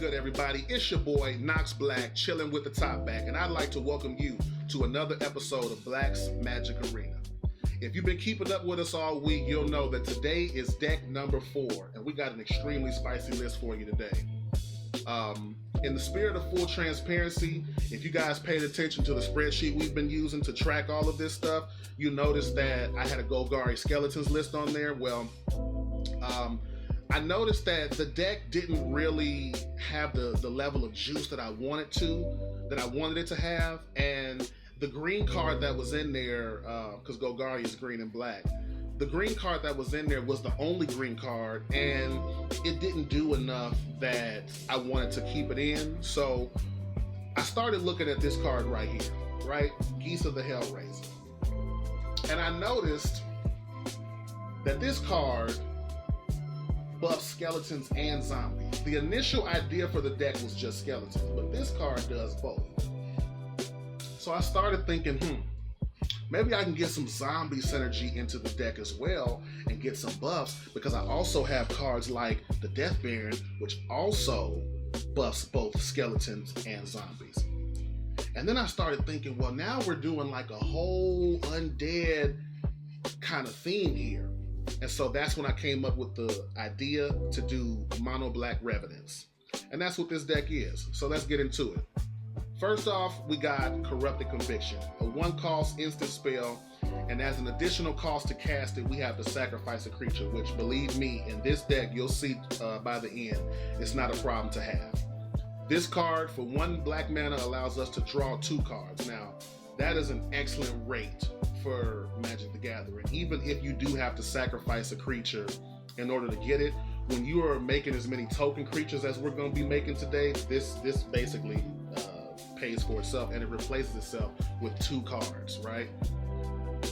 good, everybody? It's your boy, Nox Black, chilling with the top back, and I'd like to welcome you to another episode of Black's Magic Arena. If you've been keeping up with us all week, you'll know that today is deck number 4, and we got an extremely spicy list for you today. In the spirit of full transparency, if you guys paid attention to the spreadsheet we've been using to track all of this stuff, you noticed that I had a Golgari Skeletons list on there. Well, I noticed that the deck didn't really have the level of juice that I wanted it to have, and the green card that was in there, because Golgari is green and black, the green card that was in there was the only green card, and it didn't do enough that I wanted to keep it in. So I started looking at this card right here, right? Geese of the Hellraiser. And I noticed that this card buffs skeletons and zombies. The initial idea for the deck was just skeletons, but this card does both. So I started thinking, maybe I can get some zombie synergy into the deck as well and get some buffs, because I also have cards like the Death Baron, which also buffs both skeletons and zombies. And then I started thinking, well, now we're doing like a whole undead kind of theme here. And so that's when I came up with the idea to do Mono-Black Revenants. And that's what this deck is. So let's get into it. First off, we got Corrupted Conviction, a 1-cost instant spell, and as an additional cost to cast it, we have to sacrifice a creature, which, believe me, in this deck, you'll see by the end, it's not a problem to have. This card, for 1 black mana, allows us to draw 2 cards. Now, that is an excellent rate for Magic the Gathering. Even if you do have to sacrifice a creature in order to get it, when you are making as many token creatures as we're going to be making today, this basically pays for itself, and it replaces itself with 2 cards, right?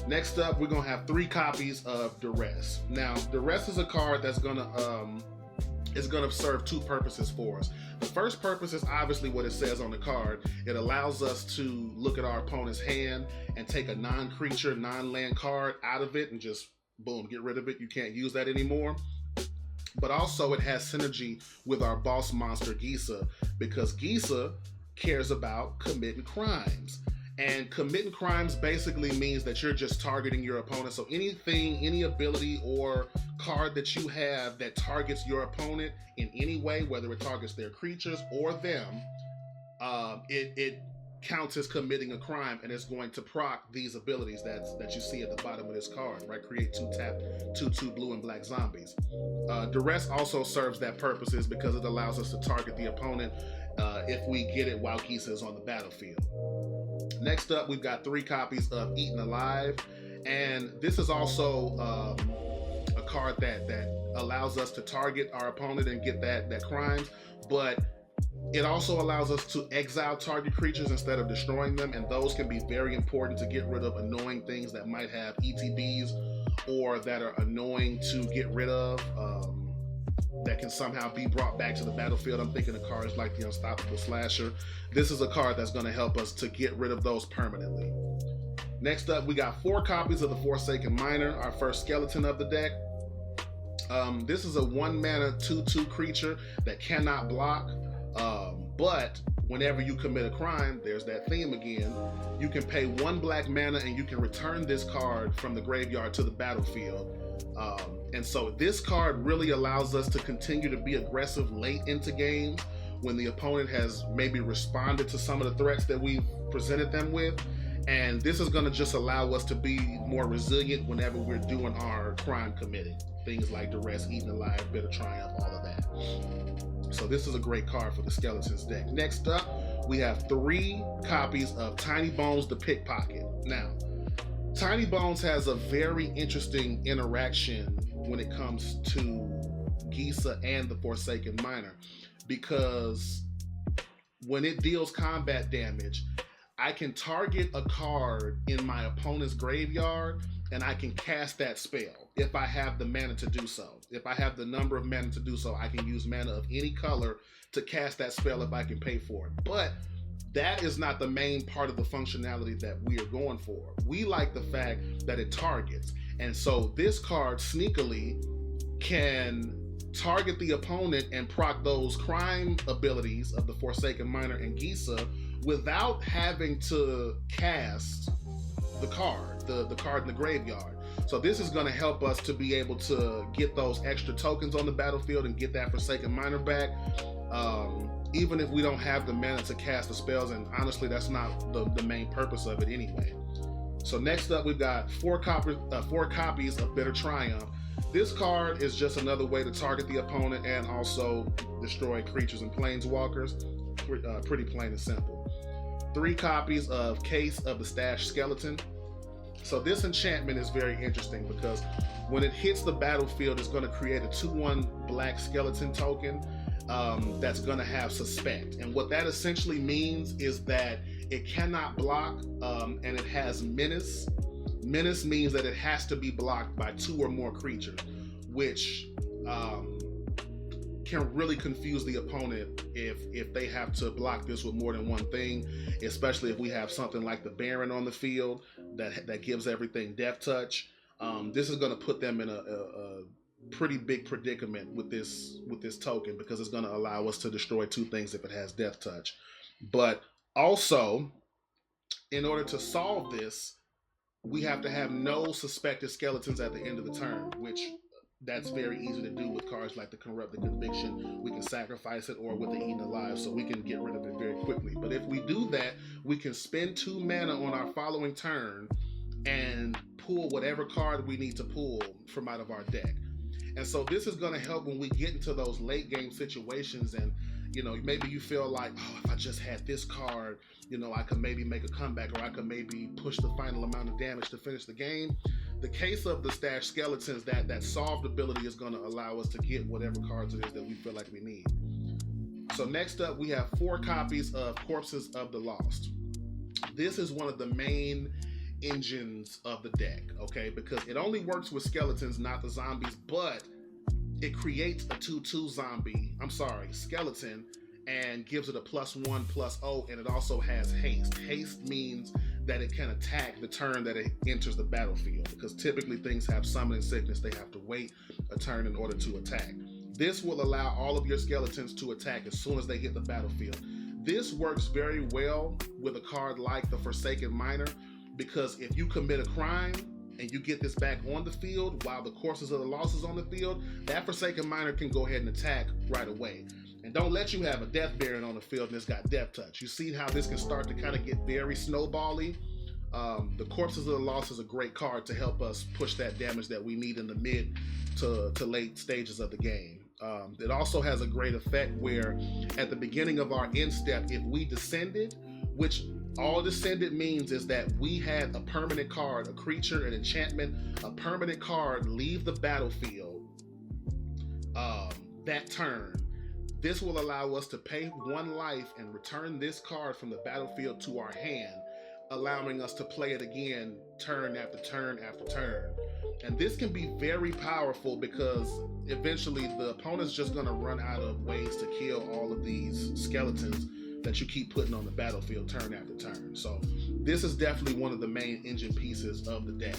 Next up, we're gonna have 3 copies of Duress. Now, Duress is a card that's gonna serve 2 purposes for us. The first purpose is obviously what it says on the card. It allows us to look at our opponent's hand and take a non-creature, non-land card out of it and just boom, get rid of it. You can't use that anymore. But also it has synergy with our boss monster Gisa, because Gisa cares about committing crimes. And committing crimes basically means that you're just targeting your opponent. So anything, any ability or card that you have that targets your opponent in any way, whether it targets their creatures or them, it counts as committing a crime, and it's going to proc these abilities that you see at the bottom of this card, right? Create 2-tap, 2/2 blue and black zombies. Duress also serves that purposes because it allows us to target the opponent if we get it while Gisa is on the battlefield. Next up, we've got 3 copies of Eaten Alive, and this is also a card that allows us to target our opponent and get that crimes, but it also allows us to exile target creatures instead of destroying them, and those can be very important to get rid of annoying things that might have ETBs or that are annoying to get rid of, that can somehow be brought back to the battlefield. I'm thinking of cards like the Unstoppable Slasher. This is a card that's going to help us to get rid of those permanently. Next up, we got 4 copies of the Forsaken Miner, our first skeleton of the deck. This is a 1-mana 2/2 creature that cannot block, but whenever you commit a crime, there's that theme again, you can pay 1 black mana and you can return this card from the graveyard to the battlefield. And so this card really allows us to continue to be aggressive late into games when the opponent has maybe responded to some of the threats that we've presented them with. And this is going to just allow us to be more resilient whenever we're doing our crime committing. Things like Duress, Eaten Alive, Bitter Triumph, all of that. So this is a great card for the Skeletons deck. Next up, we have 3 copies of Tiny Bones the Pickpocket. Now, Tiny Bones has a very interesting interaction when it comes to Gisa and the Forsaken Miner, because when it deals combat damage, I can target a card in my opponent's graveyard and I can cast that spell if I have the mana to do so. If I have the number of mana to do so, I can use mana of any color to cast that spell if I can pay for it. But that is not the main part of the functionality that we are going for. We like the fact that it targets. And so this card sneakily can target the opponent and proc those crime abilities of the Forsaken Miner and Gisa without having to cast the card in the graveyard. So this is going to help us to be able to get those extra tokens on the battlefield and get that Forsaken Miner back, even if we don't have the mana to cast the spells, and honestly that's not the main purpose of it anyway. So next up we've got four copies of Bitter Triumph. This card is just another way to target the opponent and also destroy creatures and planeswalkers. Pretty plain and simple. 3 copies of Case of the Stashed Skeleton. So this enchantment is very interesting because when it hits the battlefield, it's going to create a 2/1 black skeleton token that's going to have Suspect. And what that essentially means is that it cannot block and it has Menace. Menace means that it has to be blocked by 2 or more creatures, which can really confuse the opponent if they have to block this with more than one thing, especially if we have something like the Baron on the field that gives everything Death Touch. This is going to put them in a pretty big predicament with this token, because it's going to allow us to destroy 2 things if it has Death Touch. But also, in order to solve this, we have to have no suspected skeletons at the end of the turn, which that's very easy to do with cards like the Corrupt the Conviction. We can sacrifice it, or with the Eaten Alive, so we can get rid of it very quickly. But if we do that, we can spend 2 mana on our following turn and pull whatever card we need to pull from out of our deck. And so this is going to help when we get into those late game situations, and maybe you feel like, oh, if I just had this card, I could maybe make a comeback, or I could maybe push the final amount of damage to finish the game. The Case of the Stashed Skeletons, that solved ability is going to allow us to get whatever cards it is that we feel like we need. So next up, we have 4 copies of Corpses of the Lost. This is one of the main engines of the deck, okay? Because it only works with skeletons, not the zombies, but it creates a 2/2 skeleton, and gives it a +1/+0, and it also has haste. Haste means that it can attack the turn that it enters the battlefield, because typically things have summoning sickness. They have to wait a turn in order to attack. This will allow all of your skeletons to attack as soon as they hit the battlefield. This works very well with a card like the Forsaken Miner, because if you commit a crime and you get this back on the field while the Corpses of the Lost is on the field, that Forsaken Miner can go ahead and attack right away. And don't let you have a Death Baron on the field and it's got Death Touch. You see how this can start to kind of get very snowbally? The Corpses of the Lost is a great card to help us push that damage that we need in the mid to late stages of the game. It also has a great effect where at the beginning of our end step, if we descended, which all descended means is that we had a permanent card, a creature, an enchantment, a permanent card leave the battlefield that turn. This will allow us to pay 1 life and return this card from the battlefield to our hand, allowing us to play it again turn after turn after turn. And this can be very powerful because eventually the opponent's just going to run out of ways to kill all of these skeletons that you keep putting on the battlefield turn after turn. So this is definitely one of the main engine pieces of the deck.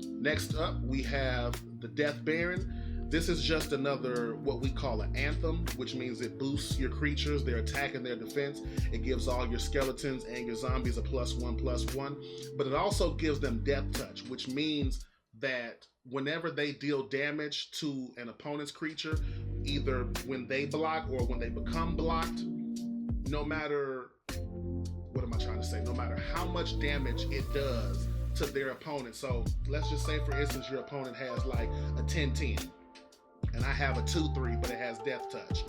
Next up, we have the Death Baron. This is just another, what we call an anthem, which means it boosts your creatures, their attack and their defense. It gives all your skeletons and your zombies a +1/+1, but it also gives them Death Touch, which means that whenever they deal damage to an opponent's creature, either when they block or when they become blocked, no matter how much damage it does to their opponent. So let's just say, for instance, your opponent has like a 10/10, and I have a 2/3, but it has Death Touch.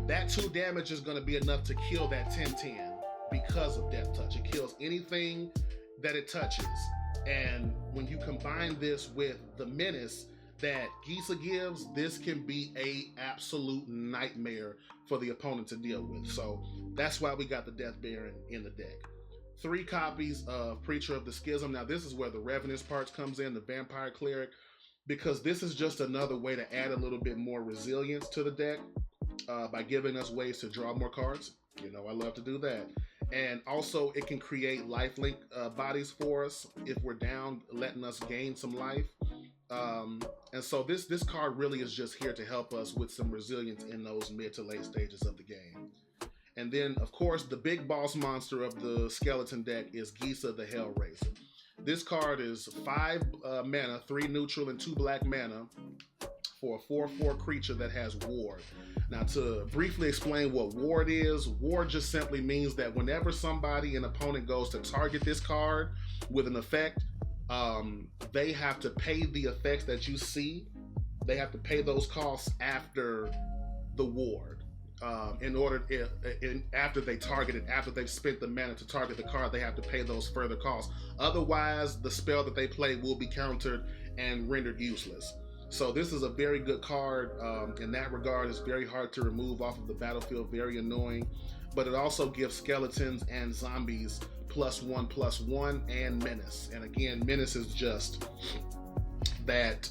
That 2 damage is going to be enough to kill that 10/10 because of Death Touch. It kills anything that it touches. And when you combine this with the menace that Gisa gives, this can be a absolute nightmare for the opponent to deal with. So that's why we got the Death Baron in the deck. 3 copies of Preacher of the Schism. Now this is where the Revenant parts comes in, the Vampire Cleric, because this is just another way to add a little bit more resilience to the deck by giving us ways to draw more cards. I love to do that. And also it can create lifelink bodies for us if we're down, letting us gain some life. And so this card really is just here to help us with some resilience in those mid to late stages of the game. And then, of course, the big boss monster of the skeleton deck is Gisa the Hellraiser. This card is 5 mana, 3 neutral and 2 black mana for a 4/4 creature that has ward. Now, to briefly explain what ward is, ward just simply means that whenever an opponent goes to target this card with an effect, they have to pay the effects that you see. They have to pay those costs after the ward. After they target it, after they've spent the mana to target the card, they have to pay those further costs. Otherwise, the spell that they play will be countered and rendered useless. So this is a very good card in that regard. It's very hard to remove off of the battlefield, very annoying, but it also gives skeletons and zombies +1/+1 and menace. And again, menace is just that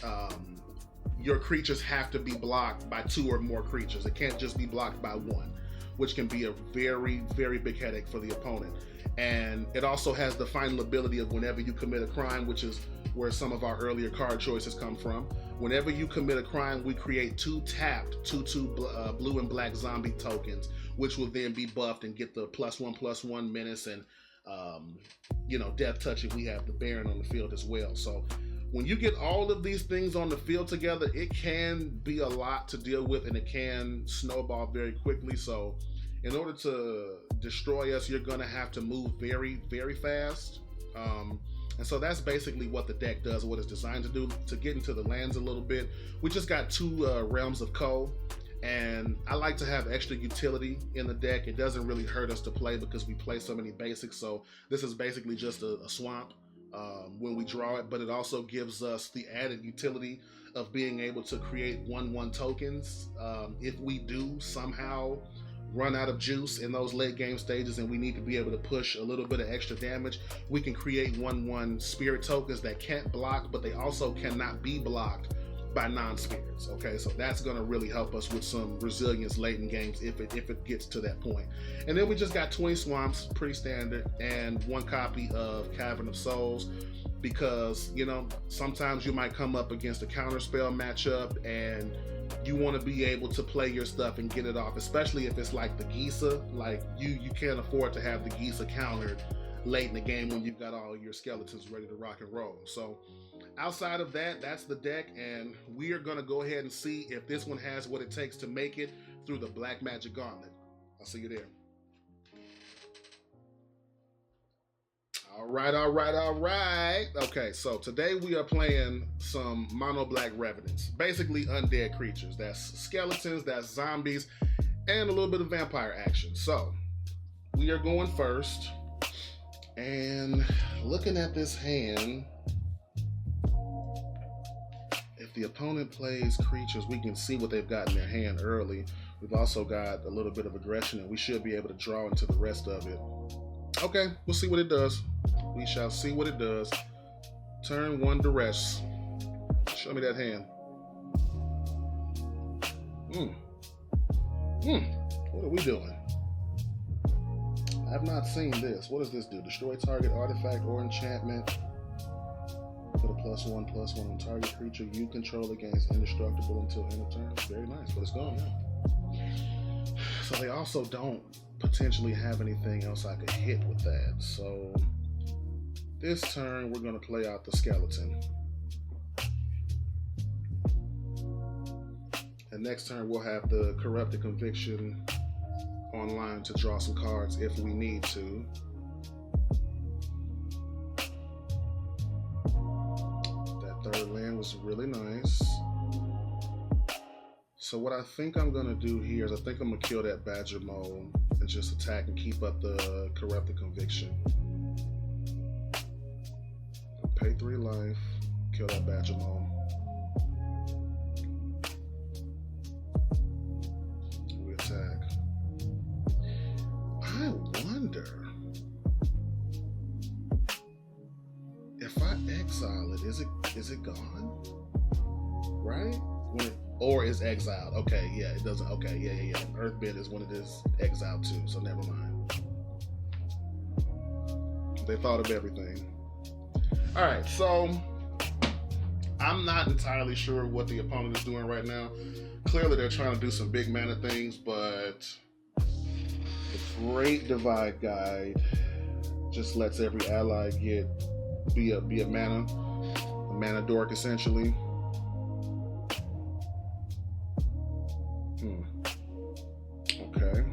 your creatures have to be blocked by 2 or more creatures. It can't just be blocked by 1, which can be a very, very big headache for the opponent. And it also has the final ability of whenever you commit a crime, which is where some of our earlier card choices come from. Whenever you commit a crime, we create 2 tapped 2/2 blue and black zombie tokens, which will then be buffed and get the +1/+1 menace and death touching. We have the Baron on the field as well. So when you get all of these things on the field together, it can be a lot to deal with, and it can snowball very quickly. So in order to destroy us, you're going to have to move very, very fast. And so that's basically what the deck does, what it's designed to do. To get into the lands a little bit, we just got 2 Realms of Ko, and I like to have extra utility in the deck. It doesn't really hurt us to play because we play so many basics. So this is basically just a swamp when we draw it, but it also gives us the added utility of being able to create 1/1 tokens if we do somehow run out of juice in those late game stages and we need to be able to push a little bit of extra damage. We can create 1/1 spirit tokens that can't block, but they also cannot be blocked by non-spirits. Okay, so that's going to really help us with some resilience late in games if it gets to that point. And then we just got 20 swamps, pretty standard, and 1 copy of Cavern of Souls, because sometimes you might come up against a counterspell matchup and you want to be able to play your stuff and get it off, especially if it's like the Gisa. Like you can't afford to have the Gisa countered late in the game when you've got all your skeletons ready to rock and roll. So outside of that, that's the deck, and we are going to go ahead and see if this one has what it takes to make it through the Black Magic Gauntlet. I'll see you there. All right. Okay, so today we are playing some Mono-Black Revenants, basically undead creatures. That's skeletons, that's zombies, and a little bit of vampire action. So we are going first, and looking at this hand, if the opponent plays creatures, we can see what they've got in their hand early. We've also got a little bit of aggression, and we should be able to draw into the rest of it. Okay, we'll see what it does. We shall see what it does. Turn 1 duress. Show me that hand. What are we doing? I have not seen this. What does this do? Destroy target artifact or enchantment. Put a +1/+1 on target creature you control against indestructible until end of turn. Very nice, but it's gone now. So they also don't potentially have anything else I could hit with that. So this turn we're going to play out the skeleton. And next turn we'll have the Corrupted Conviction online to draw some cards if we need to. That 3rd land was really nice. So what I think I'm going to do here is I think I'm going to kill that Badger Mole and just attack and keep up the Corrupted Conviction. Pay 3 life, kill that Badger Mole. We attack. I wonder if I exile it, is it gone? Right? Or is exiled. Okay, yeah, it doesn't. Okay, yeah. Earthbend is when it is exiled too, so never mind. They thought of everything. All right, so I'm not entirely sure what the opponent is doing right now. Clearly, they're trying to do some big mana things, but the Great Divide Guide just lets every ally be a mana dork essentially. Okay.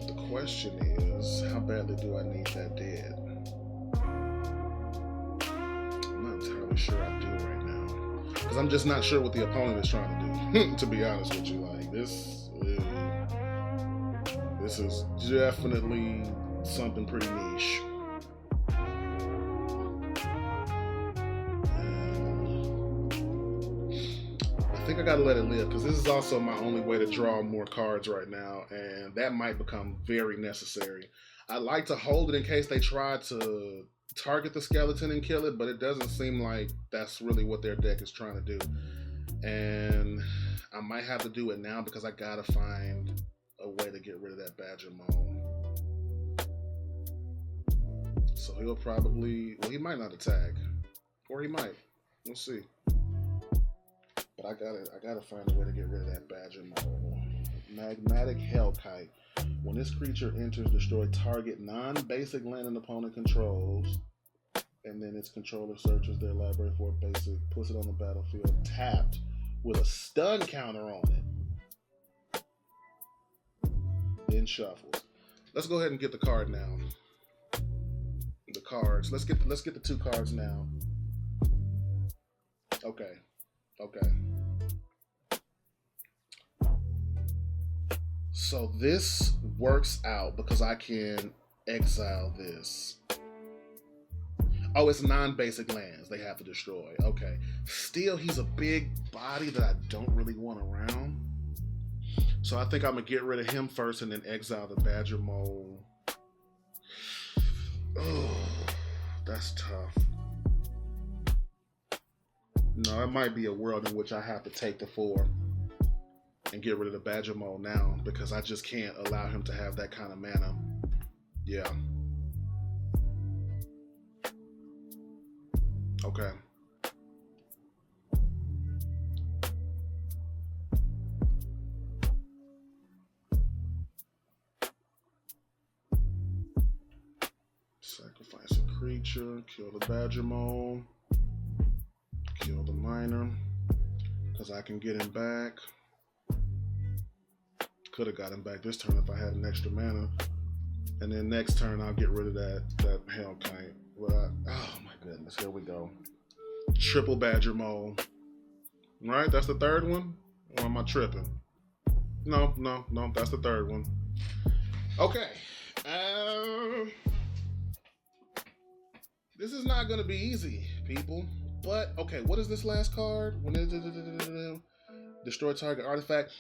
The question is, how badly do I need that dead? I'm not entirely sure I do right now, because I'm just not sure what the opponent is trying to do. To be honest with you, like this is definitely something pretty niche. I think I gotta let it live, because this is also my only way to draw more cards right now, and that might become very necessary. I like to hold it in case they try to target the skeleton and kill it, but it doesn't seem like that's really what their deck is trying to do. And I might have to do it now, because I gotta find a way to get rid of that Badger Mole. So he'll probably, well, he might not attack, or he might. We'll see. But I gotta find a way to get rid of that Badger Mole. Magmatic Hellkite. When this creature enters, destroy target non-basic land an opponent controls, and then its controller searches their library for a basic, puts it on the battlefield tapped with a stun counter on it, then shuffles. Let's go ahead and get the card now. The cards. Let's get the 2 cards now. Okay. So this works out because I can exile this. Oh, it's non-basic lands they have to destroy. Okay. Still, he's a big body that I don't really want around. So I think I'm going to get rid of him first and then exile the Badger Mole. Oh, that's tough. No, it might be a world in which I have to take the 4 and get rid of the Badger Mole now, because I just can't allow him to have that kind of mana. Yeah. Okay. Sacrifice a creature, kill the Badger Mole, kill the Miner, because I can get him back. Could have got him back this turn if I had an extra mana. And then next turn I'll get rid of that Hellkite. Oh my goodness, here we go. Triple Badger Mole. Right, that's the 3rd one? Or am I tripping? No, that's the 3rd one. Okay. This is not going to be easy, people. But, okay, what is this last card? Destroy target artifact.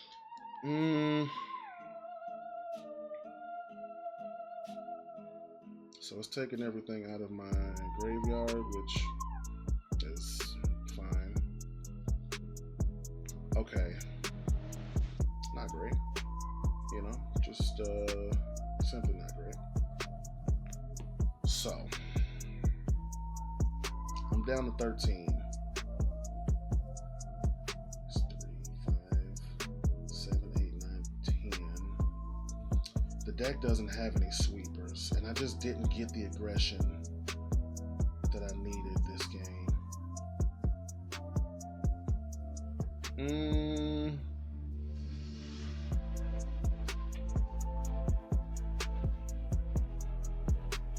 So it's taking everything out of my graveyard, which is fine. Okay. Not great. You know, just simply not great. So I'm down to 13. It's 3, 5, 7, 8, 9, 10. The deck doesn't have any sweepers, and I just didn't get the aggression that I needed this game.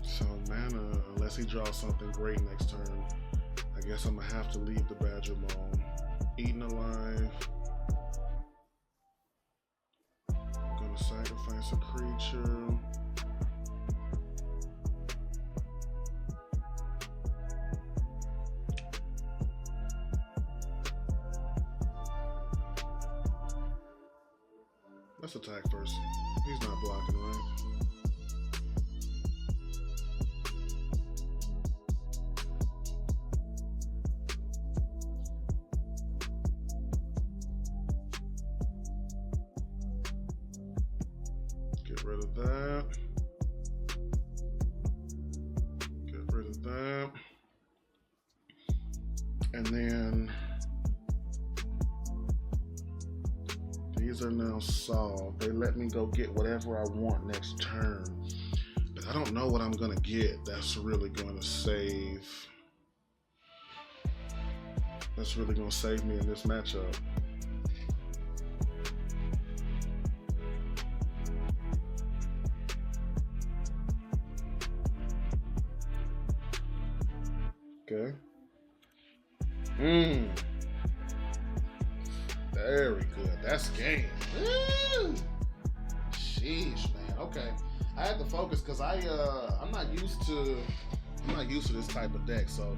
So mana, unless he draws something great next turn, I guess I'm gonna have to leave the Badger Mole. Eaten alive. I'm gonna sacrifice a creature. Let's attack first. He's not blocking, right? Get rid of that. Get rid of And then these are now solved. They let me go get whatever I want next turn. But I don't know what I'm gonna get that's really gonna save. That's really gonna save me in this matchup. Okay. Very good. That's game. Woo! Sheesh, man. Okay. I had to focus because I'm not used to this type of deck. So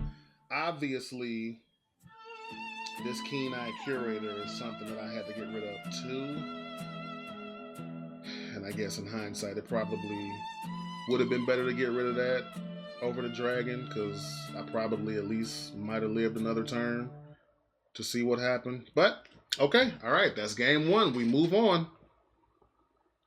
obviously this Keen-Eye Curator is something that I had to get rid of too. And I guess in hindsight it probably would have been better to get rid of that over the Dragon, because I probably at least might have lived another turn to see what happened. But okay, all right, that's game one. We move on.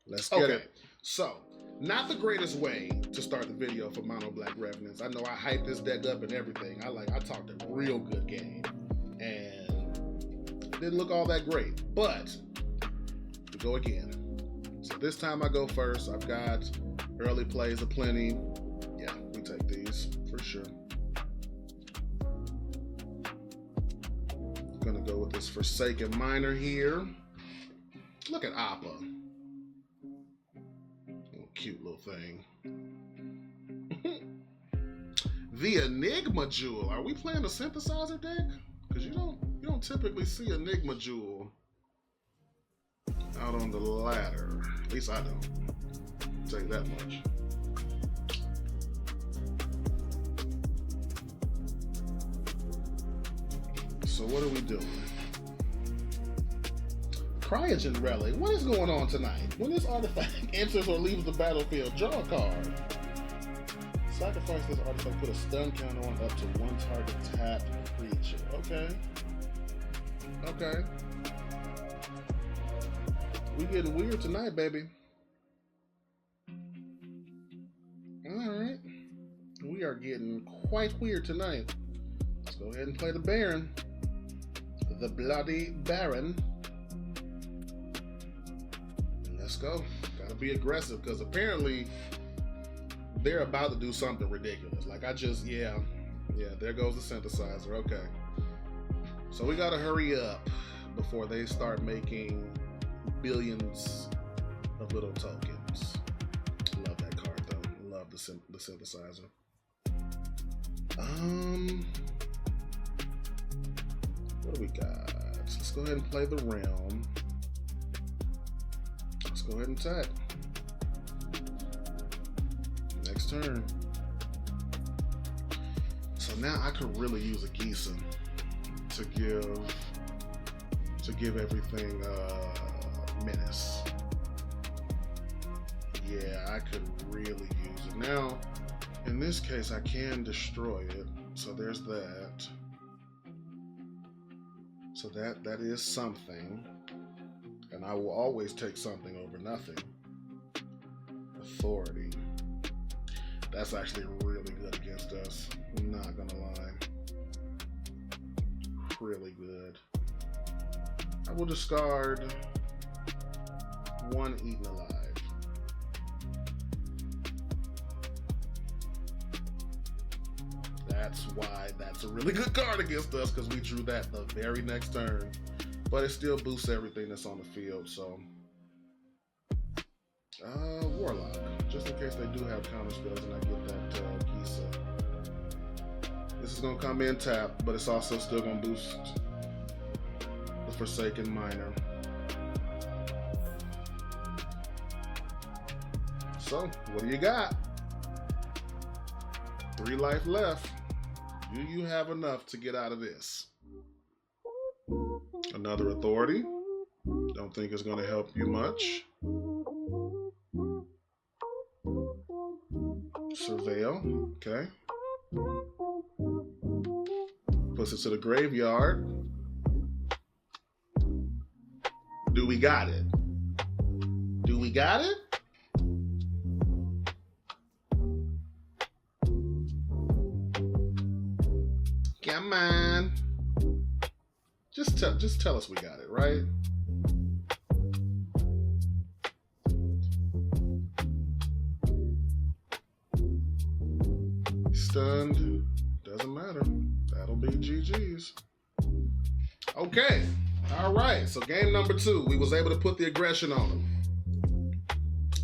Let's get it. So, not the greatest way to start the video for Mono-Black Revenants. I know I hyped this deck up and everything. I talked a real good game, and didn't look all that great. But we go again. So this time I go first. I've got early plays aplenty. Yeah, we take these for sure. Gonna go with this Forsaken Miner here. Look at Appa. Cute little thing. The Enigma Jewel. Are we playing a synthesizer deck? Because you don't typically see Enigma Jewel out on the ladder. At least I don't. I'll tell you that much. So what are we doing? Cryogen Relic. What is going on tonight? When this artifact enters or leaves the battlefield, draw a card. Sacrifice this artifact, put a stun counter on up to one target tapped creature. Okay. Okay. We getting weird tonight, baby. Alright. We are getting quite weird tonight. Let's go ahead and play the Baron. The Bloody Baron. Let's go. Gotta be aggressive, because apparently they're about to do something ridiculous. Like yeah, there goes the synthesizer. Okay. So we gotta hurry up before they start making billions of little tokens. Love that card though. Love the synthesizer. What do we got? Let's go ahead and play the Realm. Let's go ahead and tap. Next turn. So now I could really use a Gisa to give everything menace. Yeah, I could really use it. Now, in this case, I can destroy it. So there's that. So that is something. And I will always take something over nothing. Authority. That's actually really good against us. I'm not gonna lie. Really good. I will discard one Eaten Alive. That's why that's a really good card against us, because we drew that the very next turn. But it still boosts everything that's on the field, so. Warlock, just in case they do have counter spells and I get that Gisa. This is gonna come in tap, but it's also still gonna boost the Forsaken Miner. So, what do you got? 3 life left. Do you have enough to get out of this? Another Authority. Don't think it's going to help you much. Surveil. Okay. Puts it to the graveyard. Do we got it? Do we got it? Come on. Just tell us we got it, right? Stunned. Doesn't matter. That'll be GG's. Okay. All right. So game number 2, we was able to put the aggression on them.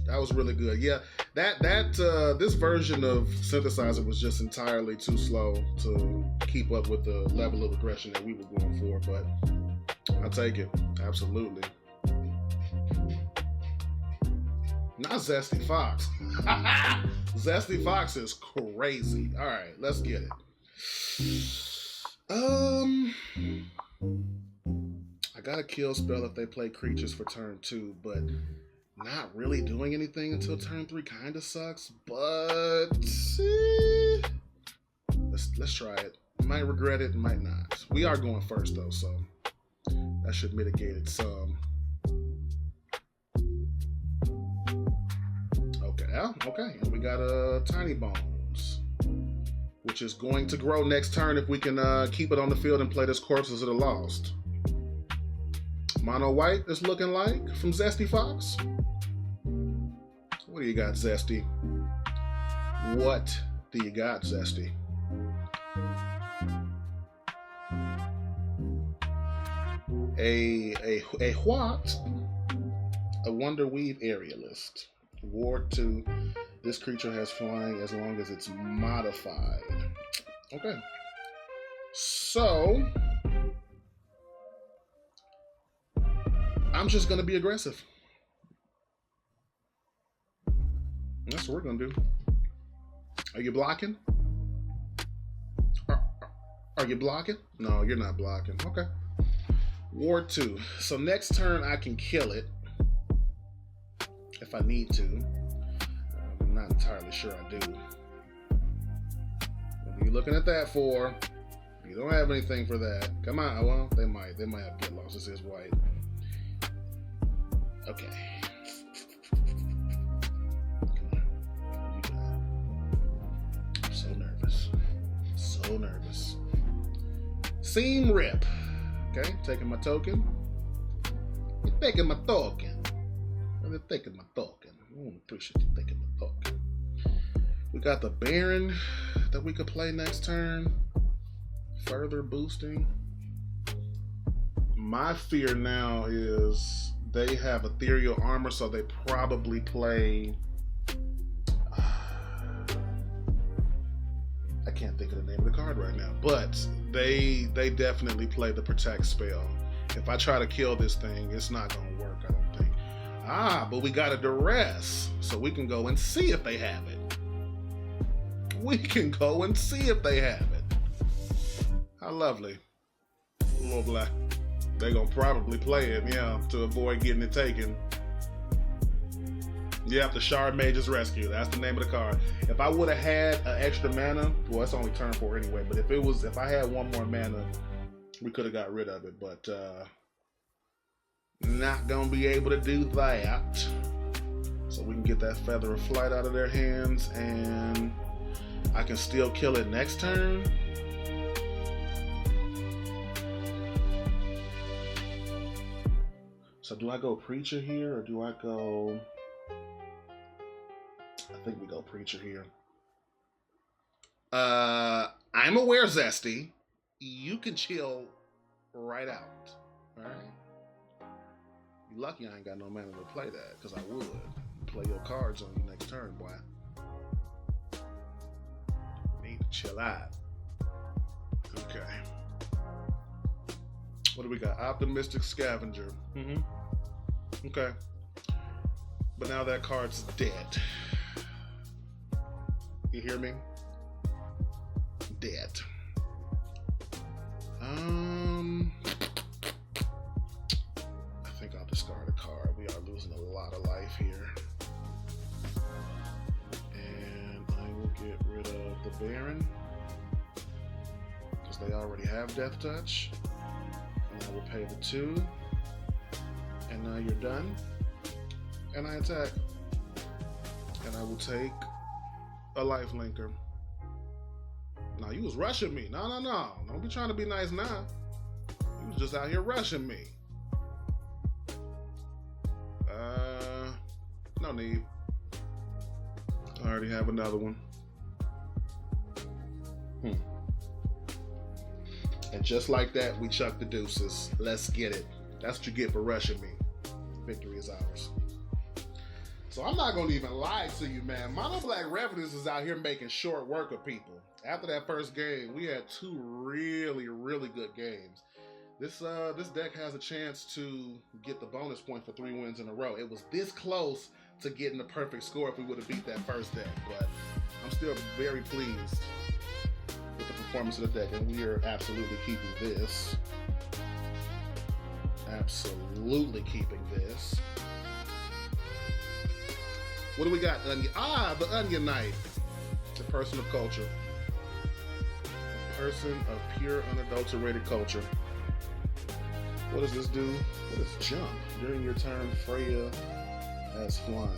That was really good. Yeah, this version of Synthesizer was just entirely too slow to keep up with the level of aggression that we were going for, but I'll take it. Absolutely. Not Zesty Fox. Zesty Fox is crazy. All right, let's get it. I got a kill spell if they play creatures for turn 2, but not really doing anything until turn 3 kind of sucks, but let's try it. Might regret it, might not. We are going first though, so that should mitigate it some. Okay, and we got a Tiny Bones, which is going to grow next turn if we can keep it on the field and play this Corpses of the Lost. Mono White is looking like from Zesty Fox. What do you got, Zesty? What do you got, Zesty? A what? A Wonder Weave Aerialist. Ward 2. This creature has flying as long as it's modified. Okay. So I'm just gonna be aggressive. That's what we're gonna do. Are you blocking? Are you blocking? No, you're not blocking. Okay. Ward 2. So next turn I can kill it if I need to. I'm not entirely sure I do. What are you looking at that for? You don't have anything for that. Come on. Well, they might have get lost. This is white. Okay. I'm so nervous. So nervous. Seam Rip. Okay, taking my token. You're taking my token. You're taking my token. I appreciate you taking my token. We got the Baron that we could play next turn. Further boosting. My fear now is they have ethereal armor, so they probably play. I can't think of the name of the card right now, but they definitely play the protect spell. If I try to kill this thing, it's not gonna work, I don't think. But we got a duress, so we can go and see if they have it. We can go and see if they have it. How lovely. Mono-Black. They're gonna probably play it, yeah, to avoid getting it taken. Yep, the Shard Mage's Rescue. That's the name of the card. If I would have had an extra mana, well, it's only turn 4 anyway, but if I had one more mana, we could have got rid of it, but not gonna be able to do that. So we can get that Feather of Flight out of their hands, and I can still kill it next turn. So do I go Preacher here, or do I go... I think we go Preacher here. I'm aware, Zesty. You can chill right out. Alright? You lucky I ain't got no mana to play that, because I would. Play your cards on you next turn, boy. Need to chill out. Okay. What do we got? Optimistic Scavenger. Okay. But now that card's dead. You hear me? Dead. I think I'll discard a card. We are losing a lot of life here. And I will get rid of the Baron, because they already have Death Touch. And I will pay the 2. And now you're done. And I attack. And I will take a life linker. Now you was rushing me. No. Don't be trying to be nice now. You was just out here rushing me. No need. I already have another one. And just like that, we chuck the deuces. Let's get it. That's what you get for rushing me. Victory is ours. So I'm not going to even lie to you, man. Mono-Black Revenants is out here making short work of people. After that first game, we had two really, really good games. This deck has a chance to get the bonus point for 3 wins in a row. It was this close to getting the perfect score if we would have beat that first deck, but I'm still very pleased with the performance of the deck, and we are absolutely keeping this. Absolutely keeping this. What do we got? The Onion Knight. The person of culture. A person of pure, unadulterated culture. What does this do? What is jump? During your turn, Freya has flying.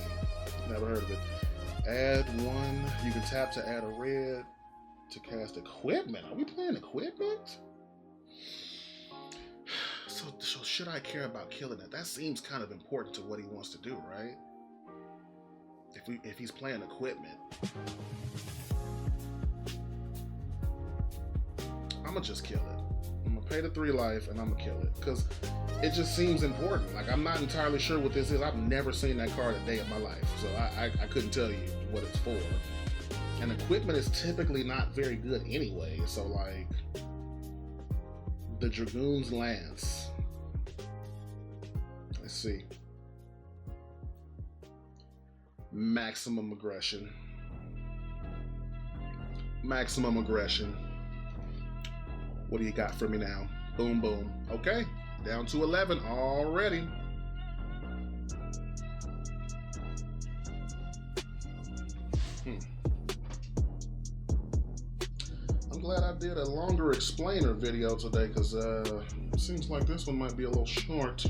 Never heard of it. Add 1. You can tap to add a red to cast equipment. Are we playing equipment? So should I care about killing it? That seems kind of important to what he wants to do, right? If he's playing equipment. I'm gonna just kill it. I'm gonna pay the 3 life and I'm gonna kill it. Because it just seems important. Like, I'm not entirely sure what this is. I've never seen that card a day in my life. So I couldn't tell you what it's for. And equipment is typically not very good anyway. So, like, the Dragoon's Lance. Let's see. Maximum aggression. Maximum aggression. What do you got for me now? Boom, boom. Okay, down to 11 already. I'm glad I did a longer explainer video today, because it seems like this one might be a little short.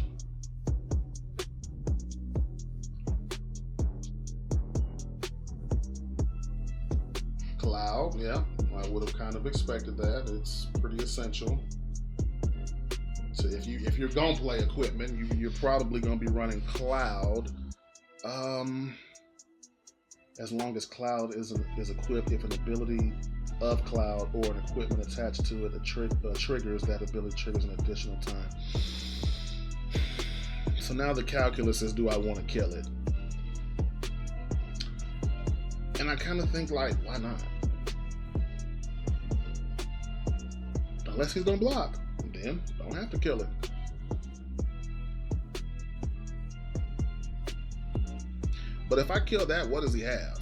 Cloud, yeah, I would have kind of expected that. It's pretty essential. So if you're gonna play equipment, you're probably gonna be running Cloud. As long as Cloud is equipped, if an ability of Cloud or an equipment attached to it triggers, that ability triggers an additional time. So now the calculus is, do I want to kill it? And I kind of think, like, why not? Unless he's gonna block, then don't have to kill it. But if I kill that, what does he have?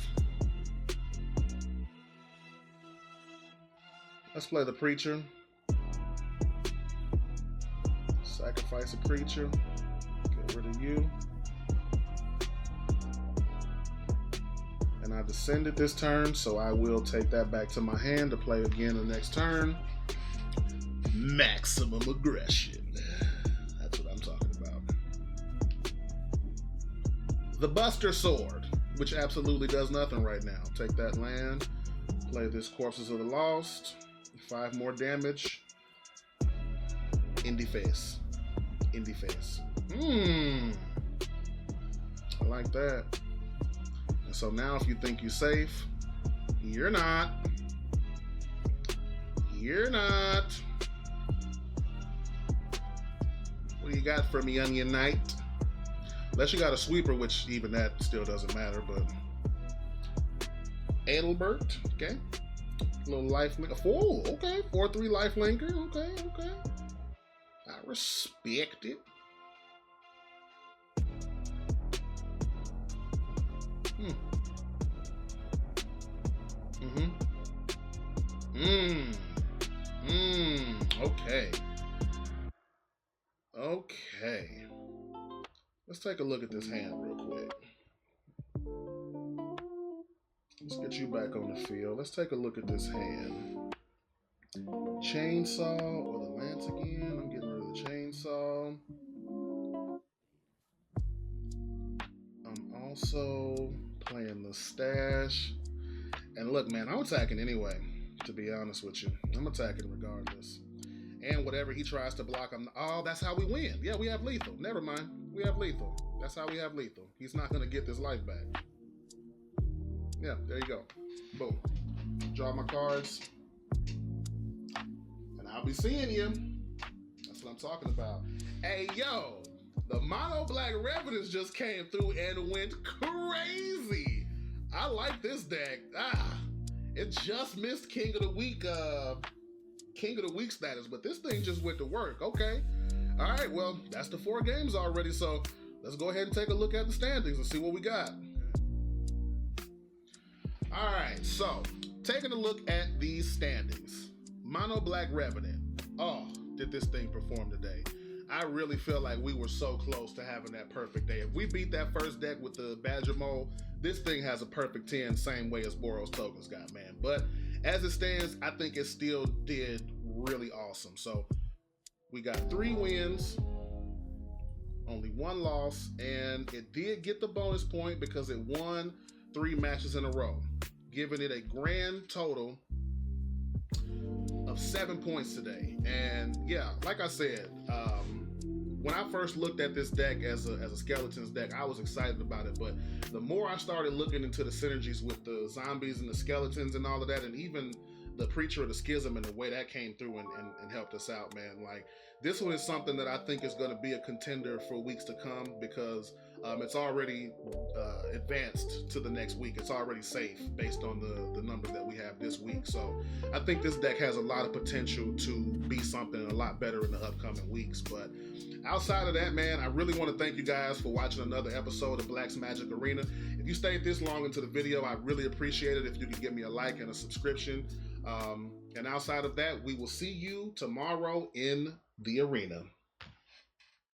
Let's play the Preacher. Sacrifice a creature. Get rid of you. And I descended this turn, so I will take that back to my hand to play again the next turn. Maximum aggression. That's what I'm talking about. The Buster Sword, which absolutely does nothing right now. Take that land, play this Corpses of the Lost, 5 more damage. Indie face. Indie face. I like that. And so now if you think you're safe, you're not. You're not. What do you got for me, Onion Knight? Unless you got a sweeper, which even that still doesn't matter, but Adelbert, okay. Little life link. 4, okay. 4/3 life linker. Okay, okay. I respect it. Okay. Okay. Let's take a look at this hand real quick. Let's get you back on the field. Let's take a look at this hand. Chainsaw or the Lance again. I'm getting rid of the Chainsaw. I'm also playing the Stash. And look, man, I'm attacking anyway, to be honest with you. I'm attacking regardless. And whatever he tries to block, oh, that's how we win. Yeah, we have lethal. Never mind. We have lethal. That's how we have lethal. He's not going to get this life back. Yeah, there you go. Boom. Draw my cards. And I'll be seeing you. That's what I'm talking about. Hey, yo, the Mono-Black Revenants just came through and went crazy. I like this deck. It just missed King of the Week status, but this thing just went to work. Okay. All right, well, that's the 4 games already, so let's go ahead and take a look at the standings and see what we got. All right, so taking a look at these standings. Mono-Black Revenant. Oh, did this thing perform today? I really feel like we were so close to having that perfect day. If we beat that first deck with the Badger Mole, this thing has a perfect 10, same way as Boros Tokens got, man. But as it stands, I think it still did really awesome. So we got 3 wins, only 1 loss, and it did get the bonus point because it won 3 matches in a row, giving it a grand total of 7 points today. And yeah, like I said, when I first looked at this deck as a Skeletons deck, I was excited about it. But the more I started looking into the synergies with the zombies and the skeletons and all of that, and even the Preacher of the Schism and the way that came through and helped us out, man. Like, this one is something that I think is going to be a contender for weeks to come because it's already advanced to the next week. It's already safe based on the numbers that we have this week. So I think this deck has a lot of potential to be something a lot better in the upcoming weeks. But outside of that, man, I really want to thank you guys for watching another episode of Black Magic Arena. If you stayed this long into the video, I really appreciate it if you could give me a like and a subscription. And outside of that, we will see you tomorrow in the arena.